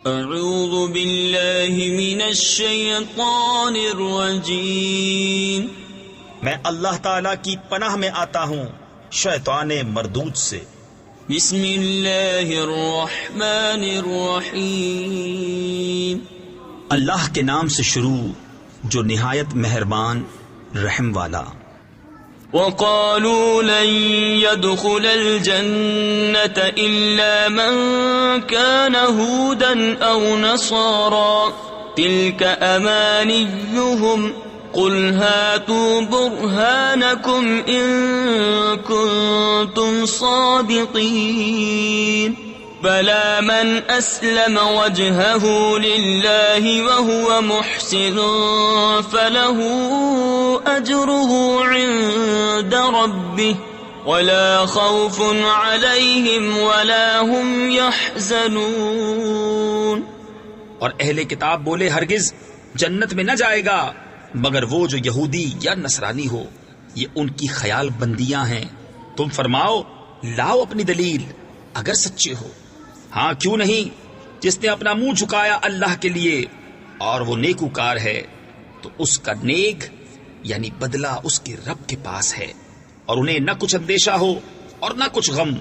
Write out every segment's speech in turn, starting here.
اعوذ باللہ من الشیطان الرجیم، میں اللہ تعالی کی پناہ میں آتا ہوں شیطان مردود سے۔ بسم اللہ الرحمن الرحیم، اللہ کے نام سے شروع جو نہایت مہربان رحم والا۔ وقالوا لن يدخل الجنة إلا من كان هودا أو نصارا تلك أمانيهم قل هاتوا برهانكم إن كنتم صادقين بلى من أسلم وجهه لله وهو محسن فله أجره عند ربه ولا خوف عليهم ولا هم يحزنون۔ اور اہل کتاب بولے ہرگز جنت میں نہ جائے گا مگر وہ جو یہودی یا نصرانی ہو، یہ ان کی خیال بندیاں ہیں۔ تم فرماؤ لاؤ اپنی دلیل اگر سچے ہو۔ ہاں کیوں نہیں، جس نے اپنا منہ جھکایا اللہ کے لیے اور وہ نیکوکار ہے تو اس کا نیک یعنی بدلہ اس کے رب کے پاس ہے، اور انہیں نہ کچھ اندیشہ ہو اور نہ کچھ غم۔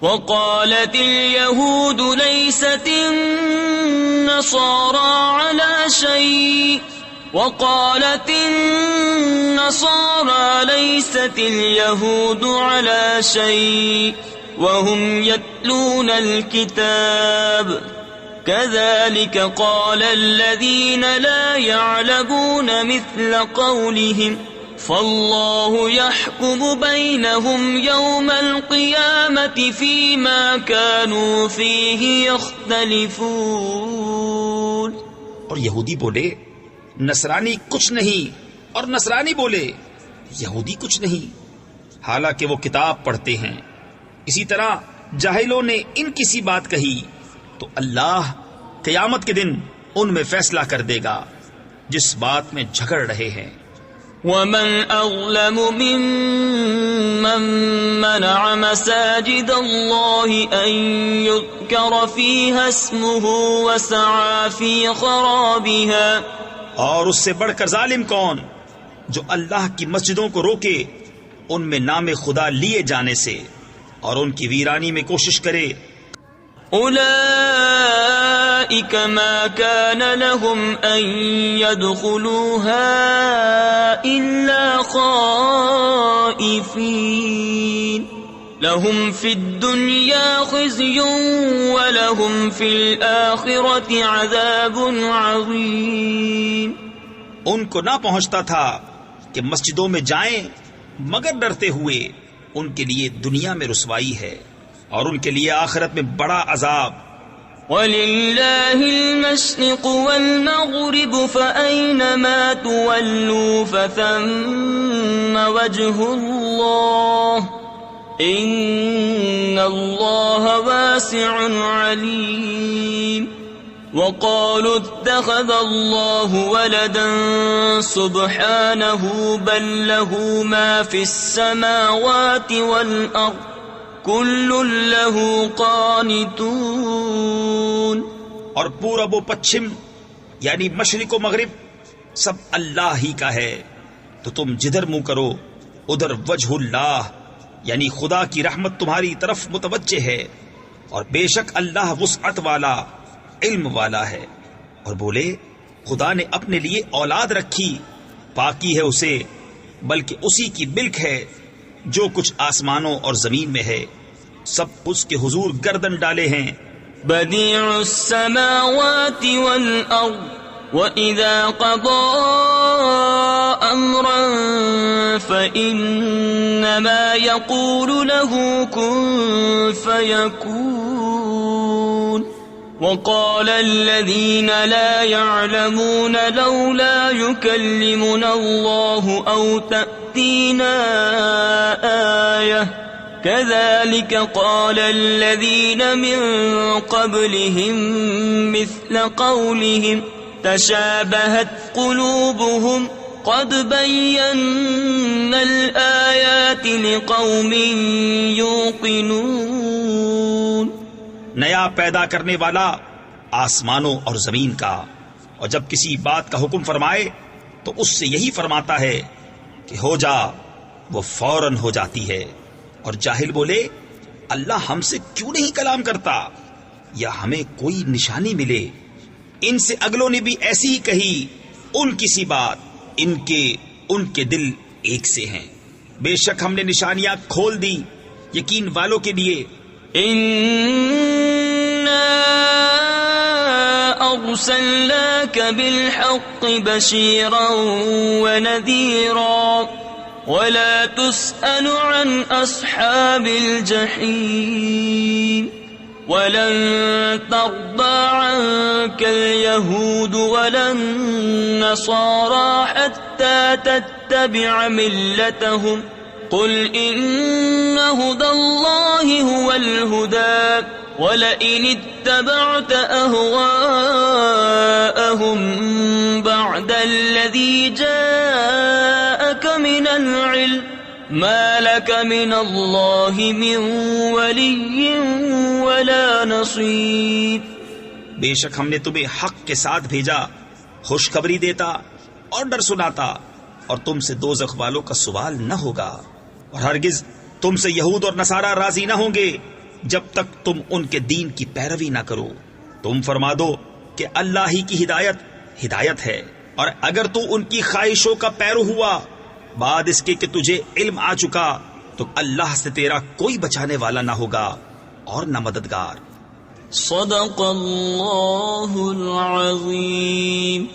وقالت اليهود ليست النصارى على شيء وقالت النصارى ليست اليهود على شيء وهم يتلون الكتاب كذلك قال الذين لا يعلمون مثل قولهم فالله يحكم بينهم يوم القيامة فيما كانوا فيه يختلفون۔ اور یہودی بولے نصرانی کچھ نہیں، اور نصرانی بولے یہودی کچھ نہیں، حالانکہ وہ کتاب پڑھتے ہیں۔ اسی طرح جاہلوں نے ان کی سی بات کہی تو اللہ قیامت کے دن ان میں فیصلہ کر دے گا جس بات میں جھگڑ رہے ہیں۔ ومن أظلم ممن منع مساجد الله أن يذكر فيها اسمه وسعى في خرابها، اور اس سے بڑھ کر ظالم کون جو اللہ کی مسجدوں کو روکے ان میں نام خدا لیے جانے سے اور ان کی ویرانی میں کوشش کرے۔ أولئك ما كان لهم أن يدخلوها إلا خائفين لهم في الدنيا خزي ولهم في الآخرة عذاب عظيم۔ ان کو نہ پہنچتا تھا کہ مسجدوں میں جائیں مگر ڈرتے ہوئے، ان کے لیے دنیا میں رسوائی ہے اور ان کے لیے آخرت میں بڑا عذاب۔ وَلِلَّهِ الْمَشْرِقُ وَالْمَغْرِبُ فَأَيْنَمَا تُوَلُّوا فَثَمَّ وَجْهُ اللَّهِ إِنَّ اللَّهَ وَاسِعٌ عَلِيمٌ۔ وَقَالُوا اتَّخَذَ اللَّهُ وَلَدًا سُبْحَانَهُ بَل لَّهُ مَا فِي السَّمَاوَاتِ وَالْأَرْضِ كُلٌّ لَّهُ قَانِتُونَ۔ اور پورب و پچھم یعنی مشرق و مغرب سب اللہ ہی کا ہے، تو تم جدھر منہ کرو ادھر وجہ اللہ یعنی خدا کی رحمت تمہاری طرف متوجہ ہے، اور بے شک اللہ وسعت والا علم والا ہے۔ اور بولے خدا نے اپنے لیے اولاد رکھی، پاکی ہے اسے، بلکہ اسی کی ملک ہے جو کچھ آسمانوں اور زمین میں ہے، سب اس کے حضور گردن ڈالے ہیں۔ بدیع السماوات والارض وَإِذَا قَضَى أَمْرًا فَإِنَّمَا يَقُولُ لَهُ كُن فَيَكُونُ۔ وَقَالَ الَّذِينَ لَا يَعْلَمُونَ لَوْلَا يُكَلِّمُنَا اللَّهُ أَوْ تَأْتِينَا آيَةٌ كَذَلِكَ قَالَ الَّذِينَ مِن قَبْلِهِم مِّثْلَ قَوْلِهِمْ تَشَابَهَتْ قُلُوبُهُمْ قَدْ بَيَّنَّا الْآيَاتِ لِقَوْمٍ يُوقِنُونَ۔ نیا پیدا کرنے والا آسمانوں اور زمین کا، اور جب کسی بات کا حکم فرمائے تو اس سے یہی فرماتا ہے کہ ہو جا، وہ فوراً ہو جاتی ہے۔ اور جاہل بولے اللہ ہم سے کیوں نہیں کلام کرتا، یا ہمیں کوئی نشانی ملے۔ ان سے اگلوں نے بھی ایسی ہی کہی، ان کی سی بات، ان کے دل ایک سے ہیں۔ بے شک ہم نے نشانیاں کھول دی یقین والوں کے لیے۔ إنا أرسلناك بالحق بشيرا ونذيرا ولا تسأل عن أصحاب الجحيم ولن ترضى عنك اليهود ولا النصارى حتى تتبع ملتهم قل إن هدى الله هو الهدى ولئن اتبعت أهواءهم بعد الذي جاءك من العلم ما لك من الله من ولي ولا نصير۔ بے شک ہم نے تمہیں حق کے ساتھ بھیجا، خوشخبری دیتا اور ڈر سناتا، اور تم سے دوزخ والوں کا سوال نہ ہوگا، اور ہرگز تم سے یہود اور نصارہ راضی نہ ہوں گے جب تک تم ان کے دین کی پیروی نہ کرو۔ تم فرما دو کہ اللہ ہی کی ہدایت ہے، اور اگر تو ان کی خواہشوں کا پیرو ہوا بعد اس کے کہ تجھے علم آ چکا تو اللہ سے تیرا کوئی بچانے والا نہ ہوگا اور نہ مددگار۔ صدق اللہ العظیم۔